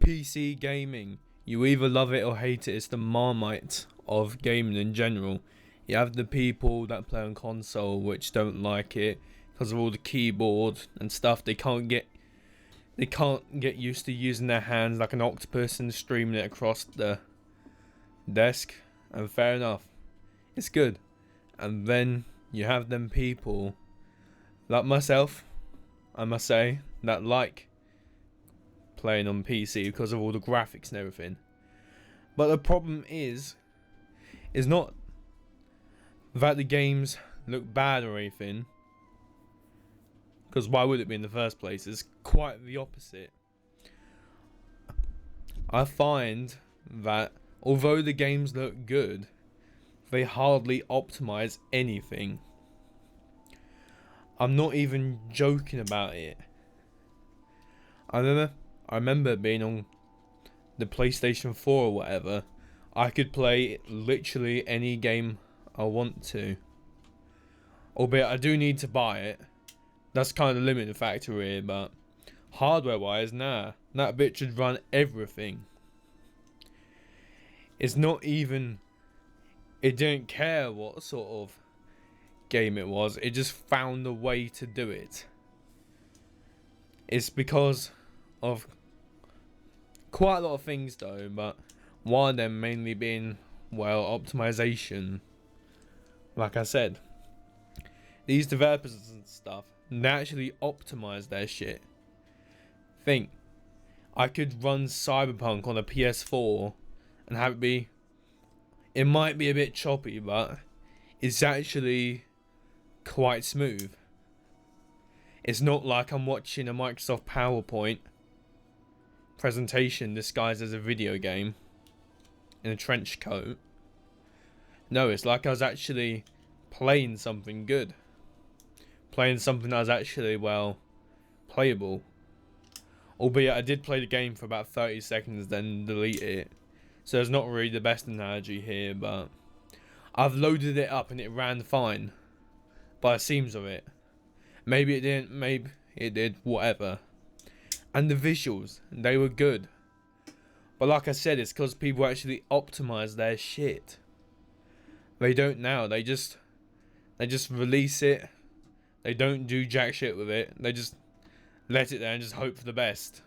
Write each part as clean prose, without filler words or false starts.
PC gaming, you either love it or hate it. It's the Marmite of gaming in general. You have the people that play on console which don't like it because of all the keyboard and stuff. They can't get used to using their hands like an octopus and streaming it across the desk. And fair enough, it's good. And then you have them people like myself, I must say, that like playing on PC because of all the graphics and everything. But the problem is not that the games look bad or anything, because why would it be in the first place? It's quite the opposite. I find that although the games look good, they hardly optimize anything. I'm not even joking about it. I remember being on the PlayStation 4 or whatever. I could play literally any game I want to. Albeit I do need to buy it. That's kind of the limiting factor here, but hardware wise, nah. That bitch should run everything. It's not even... It didn't care what sort of game it was. It just found a way to do it. It's because of quite a lot of things though, but one of them mainly being, well, optimization. Like I said, these developers and stuff, they actually optimize their shit. Think, I could run Cyberpunk on a PS4 and have it be, it might be a bit choppy, but it's actually quite smooth. It's not like I'm watching a Microsoft PowerPoint presentation disguised as a video game in a trench coat. No, it's like I was actually playing something good. Playing something that was actually, well, playable. Albeit I did play the game for about 30 seconds then delete it. So it's not really the best analogy here, but I've loaded it up and it ran fine. By the seams of it. Maybe it didn't, maybe it did, whatever. And the visuals, they were good. But like I said, it's because people actually optimize their shit. They don't now, they just release it. They don't do jack shit with it. They just let it there and just hope for the best.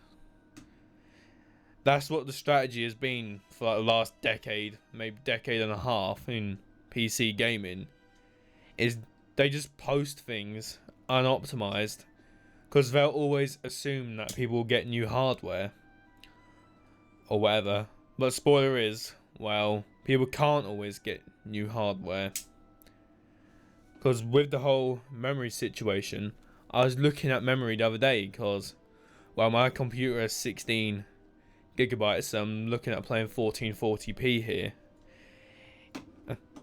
That's what the strategy has been for like the last decade, maybe decade and a half in PC gaming. Is they just post things unoptimized because they'll always assume that people will get new hardware or whatever. But spoiler is, well, people can't always get new hardware because with the whole memory situation, I was looking at memory the other day because, well, my computer has 16 gigabytes, so I'm looking at playing 1440p here.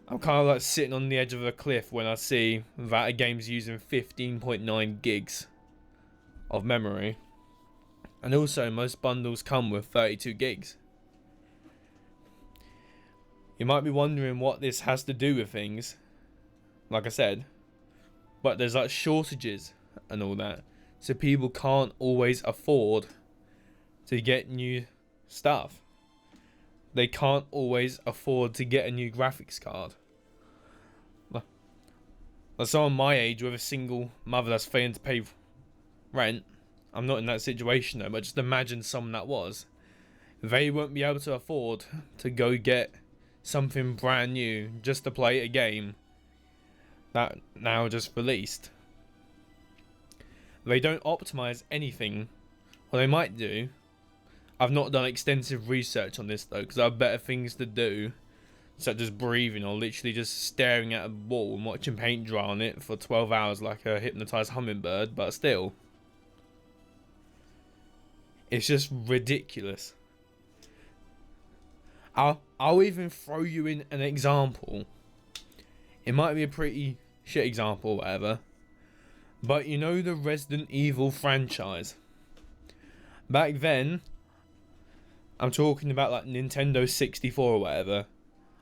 I'm kind of like sitting on the edge of a cliff when I see that a game's using 15.9 gigs of memory. And also, most bundles come with 32 gigs. You might be wondering what this has to do with things, like I said. But there's like shortages and all that. So people can't always afford to get new stuff. They can't always afford to get a new graphics card. Like someone my age with a single mother that's failing to pay rent, I'm not in that situation though, but just imagine someone that was. They won't be able to afford to go get something brand new just to play a game that now just released. They don't optimize anything. Well, they might do. I've not done extensive research on this though, because I have better things to do, such as breathing or literally just staring at a wall and watching paint dry on it for 12 hours like a hypnotized hummingbird, but still. It's just ridiculous. I'll even throw you in an example. It might be a pretty shit example or whatever, but you know the Resident Evil franchise? Back then, I'm talking about like Nintendo 64 or whatever.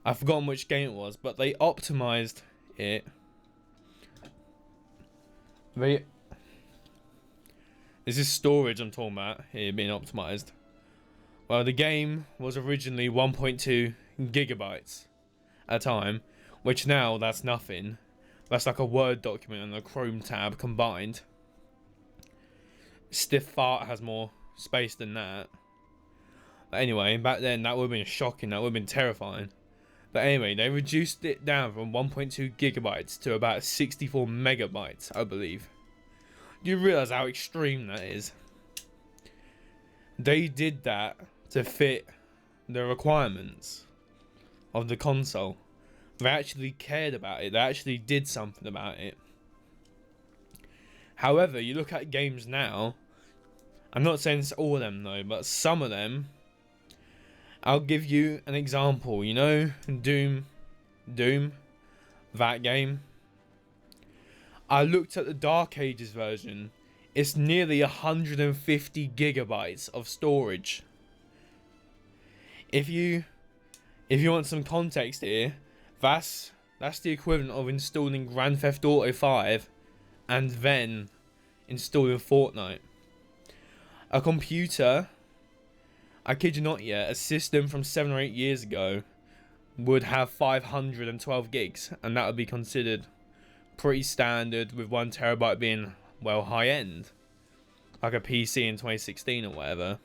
I've forgotten which game it was, but they optimized it. This is storage I'm talking about here being optimized. Well, the game was originally 1.2 gigabytes at a time, which now that's nothing. That's like a Word document and a Chrome tab combined. Stiff Fart has more space than that. But anyway, back then that would have been shocking, that would have been terrifying. But anyway, they reduced it down from 1.2 gigabytes to about 64 megabytes, I believe. Do you realise how extreme that is? They did that to fit the requirements of the console. They actually cared about it, they actually did something about it. However, you look at games now, I'm not saying it's all of them though, but some of them, I'll give you an example. You know, Doom, that game. I looked at the Dark Ages version. It's nearly 150 gigabytes of storage. If you want some context here, that's the equivalent of installing Grand Theft Auto 5 and then installing Fortnite. A computer, I kid you not yet, a system from 7 or 8 years ago would have 512 gigs, and that would be considered pretty standard, with 1 terabyte being, well, high end, like a PC in 2016 or whatever.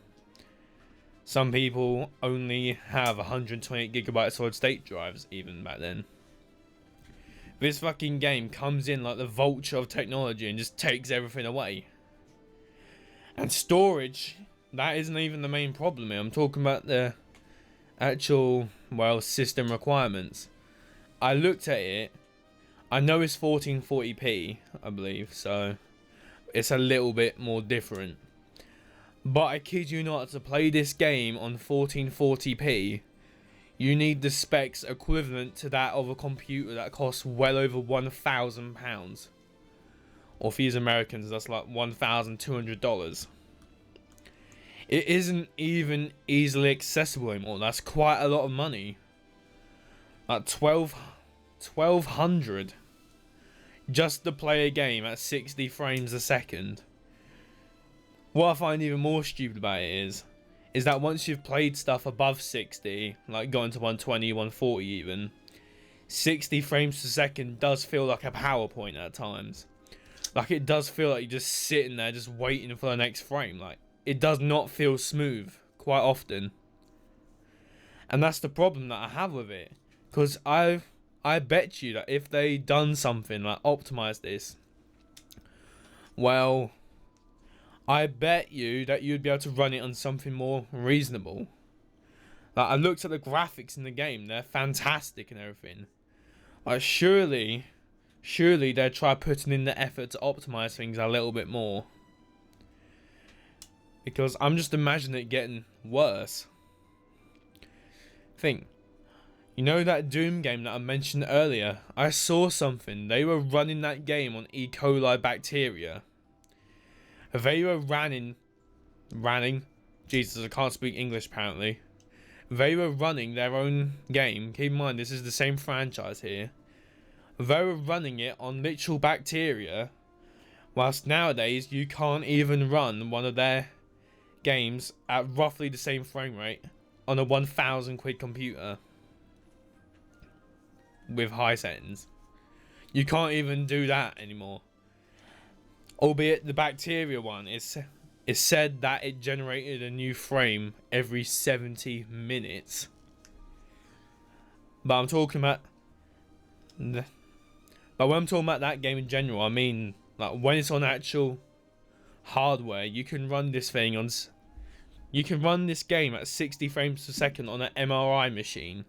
Some people only have 128 gigabyte solid state drives even back then. This fucking game comes in like the vulture of technology and just takes everything away. And storage, that isn't even the main problem here. I'm talking about the actual, well, system requirements. I looked at it. I know it's 1440p, I believe, so it's a little bit more different. But I kid you not, to play this game on 1440p, you need the specs equivalent to that of a computer that costs well over £1,000. Or for you Americans, that's like $1,200. It isn't even easily accessible anymore. That's quite a lot of money. Like 1200 just to play a game at 60 frames a second. What I find even more stupid about it is that once you've played stuff above 60, like going to 120, 140 even, 60 frames per second does feel like a PowerPoint at times. Like, it does feel like you're just sitting there just waiting for the next frame. Like, it does not feel smooth quite often. And that's the problem that I have with it. Because I bet you that if they done something like optimize this, well, I bet you that you'd be able to run it on something more reasonable. Like, I looked at the graphics in the game, they're fantastic and everything. Like, surely they'd try putting in the effort to optimize things a little bit more. Because I'm just imagining it getting worse. Think, you know that Doom game that I mentioned earlier? I saw something. They were running that game on E. coli bacteria. They were running. Jesus, I can't speak English apparently. They were running their own game. Keep in mind, this is the same franchise here. They were running it on literal bacteria, whilst nowadays you can't even run one of their games at roughly the same frame rate on a 1,000 quid computer with high settings. You can't even do that anymore. Albeit the bacteria one, it's said that it generated a new frame every 70 minutes. But I'm talking about But when I'm talking about that game in general, I mean, like, when it's on actual hardware, you can run this thing on. You can run this game at 60 frames per second on an MRI machine.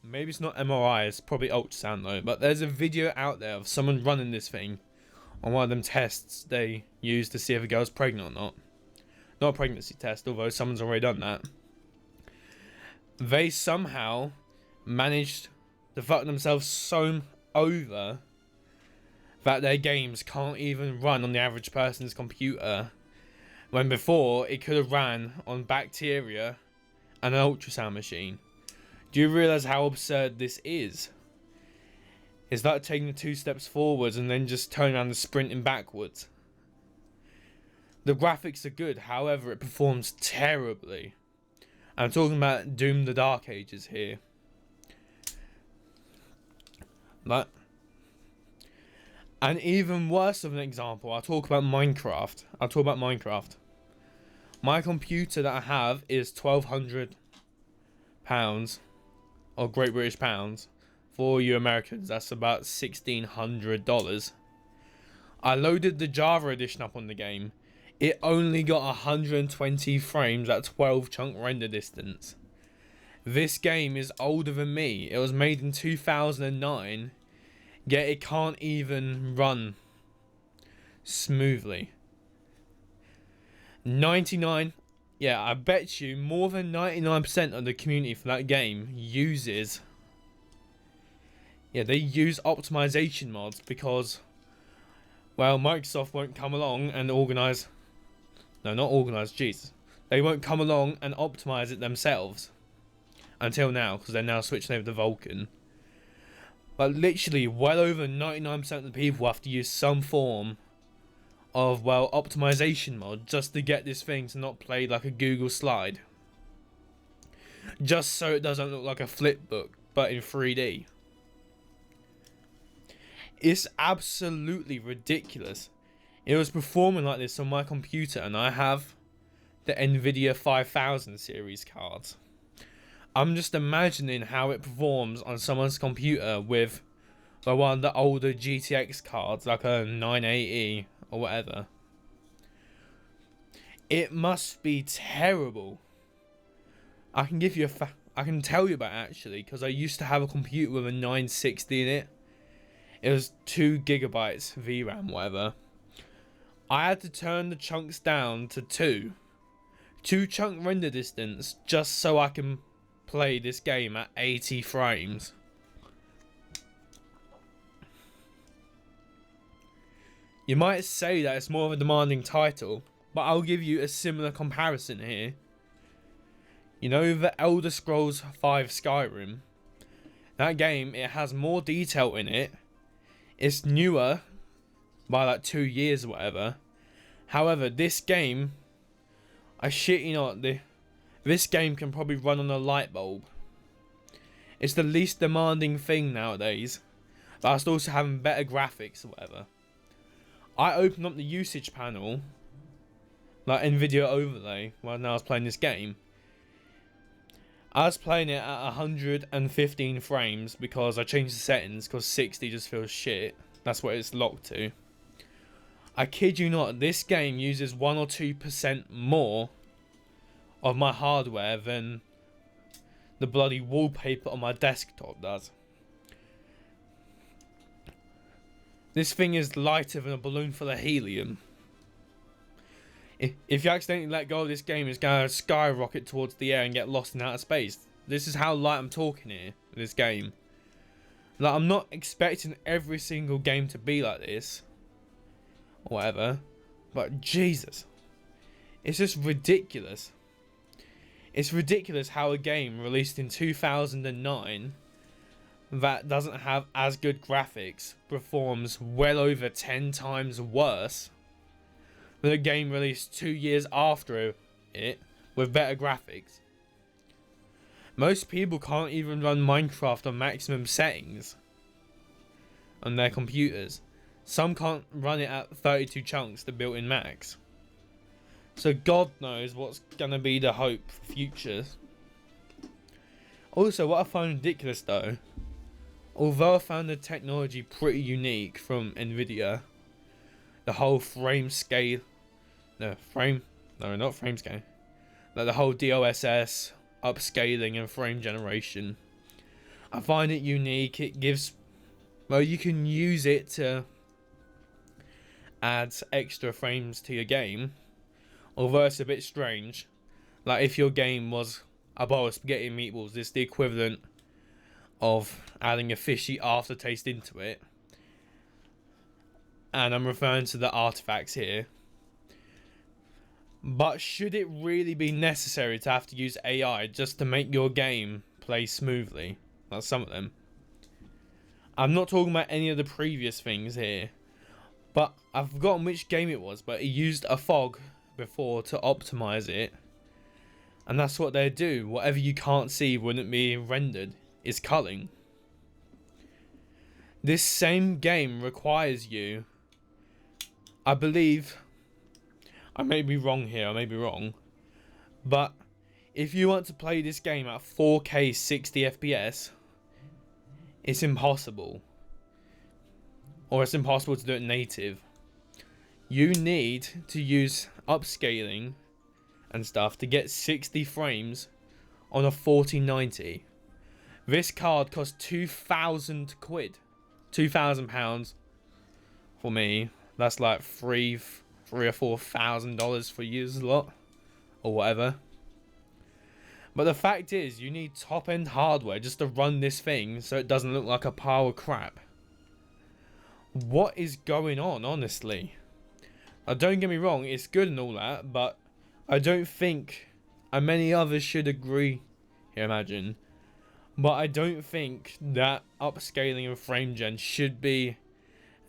Maybe it's not MRI, it's probably ultrasound though. But there's a video out there of someone running this thing on one of them tests they use to see if a girl's pregnant or not. Not a pregnancy test, although someone's already done that. They somehow managed to fuck themselves so over that their games can't even run on the average person's computer, when before it could have ran on bacteria and an ultrasound machine. Do you realise how absurd this is? It's like taking 2 steps forwards and then just turning around and sprinting backwards. The graphics are good, however, it performs terribly. I'm talking about Doom the Dark Ages here. But, and even worse of an example, I'll talk about Minecraft. My computer that I have is £1,200, or Great British pounds. For you Americans, that's about $1,600. I loaded the Java edition up on the game. It only got 120 frames at 12 chunk render distance. This game is older than me. It was made in 2009, yet it can't even run smoothly. 99, yeah, I bet you more than 99% of the community for that game uses, they use optimization mods because, well, Microsoft won't come along and organize, no, not organize, jeez, they won't come along and optimize it themselves until now, because they're now switching over to Vulkan. But literally, well over 99% of the people have to use some form of, well, optimization mod just to get this thing to not play like a Google slide. Just so it doesn't look like a flip book, but in 3D. It's absolutely ridiculous. It was performing like this on my computer, and I have the Nvidia 5000 series cards. I'm just imagining how it performs on someone's computer with one of the older GTX cards, like a 980 or whatever. It must be terrible. I can give you I can tell you about it actually, because I used to have a computer with a 960 in it. It was 2 gigabytes VRAM, whatever. I had to turn the chunks down to 2 chunk render distance just so I can play this game at 80 frames. You might say that it's more of a demanding title, but I'll give you a similar comparison here. You know the Elder Scrolls V Skyrim? That game, it has more detail in it. It's newer by like 2 years or whatever. However, this game, I shit you not, this game can probably run on a light bulb. It's the least demanding thing nowadays, whilst also having better graphics or whatever. I opened up the usage panel, like Nvidia overlay, while I was playing this game. I was playing it at 115 frames because I changed the settings because 60 just feels shit. That's what it's locked to. I kid you not, this game uses 1 or 2% more of my hardware than the bloody wallpaper on my desktop does. This thing is lighter than a balloon full of helium. If you accidentally let go of this game, it's going to skyrocket towards the air and get lost in outer space. This is how light I'm talking here with this game. Like, I'm not expecting every single game to be like this, or whatever, but Jesus, it's just ridiculous. It's ridiculous how a game released in 2009 that doesn't have as good graphics performs well over 10 times worse than a game released 2 years after it with better graphics. Most people can't even run Minecraft on maximum settings on their computers. Some can't run it at 32 chunks, the built-in max. So God knows what's gonna be the hope for futures. Also, what I find ridiculous though, although I found the technology pretty unique from Nvidia, the whole not frame scale, like the whole DLSS, upscaling and frame generation, I find it unique. It gives, well, you can use it to add extra frames to your game, although it's a bit strange. Like if your game was a bowl of spaghetti and meatballs, it's the equivalent of adding a fishy aftertaste into it. And I'm referring to the artifacts here. But should it really be necessary to have to use AI just to make your game play smoothly? Like some of them. I'm not talking about any of the previous things here, but I've forgotten which game it was, but it used a fog before to optimize it, and that's what they do. Whatever you can't see wouldn't be rendered is culling. This same game requires you, I believe, I may be wrong here, I may be wrong, but if you want to play this game at 4K 60 FPS, it's impossible. Or it's impossible to do it native. You need to use upscaling and stuff to get 60 frames on a 4090. This card costs 2,000 quid. £2,000 for me. That's like $3,000 or $4,000 for users lot or whatever. But the fact is, you need top end hardware just to run this thing so it doesn't look like a pile of crap. What is going on, honestly? Now, don't get me wrong, it's good and all that, but I don't think, and many others should agree here, imagine, but I don't think that upscaling and frame gen should be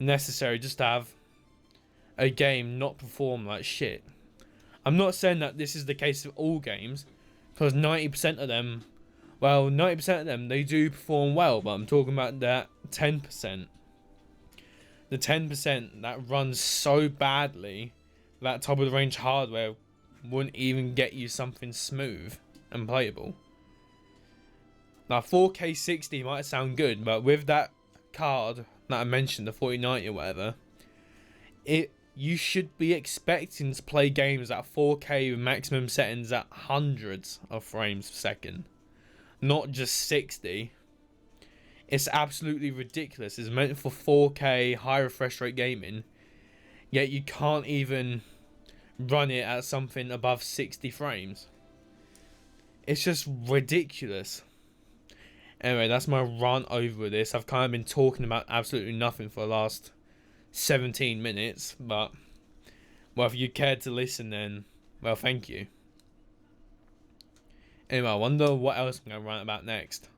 necessary just to have a game not perform like shit. I'm not saying that this is the case of all games, because 90% of them, well, 90% of them, they do perform well, but I'm talking about that 10%. The 10% that runs so badly that top of the range hardware wouldn't even get you something smooth and playable. Now 4K 60 might sound good, but with that card that I mentioned, the 4090 or whatever, you should be expecting to play games at 4K with maximum settings at hundreds of frames per second, not just 60. It's absolutely ridiculous. It's meant for 4K high refresh rate gaming, yet you can't even run it at something above 60 frames. It's just ridiculous. Anyway, that's my rant over this. I've kind of been talking about absolutely nothing for the last 17 minutes, but well, if you cared to listen, then well, thank you. Anyway, I wonder what else I'm going to rant about next.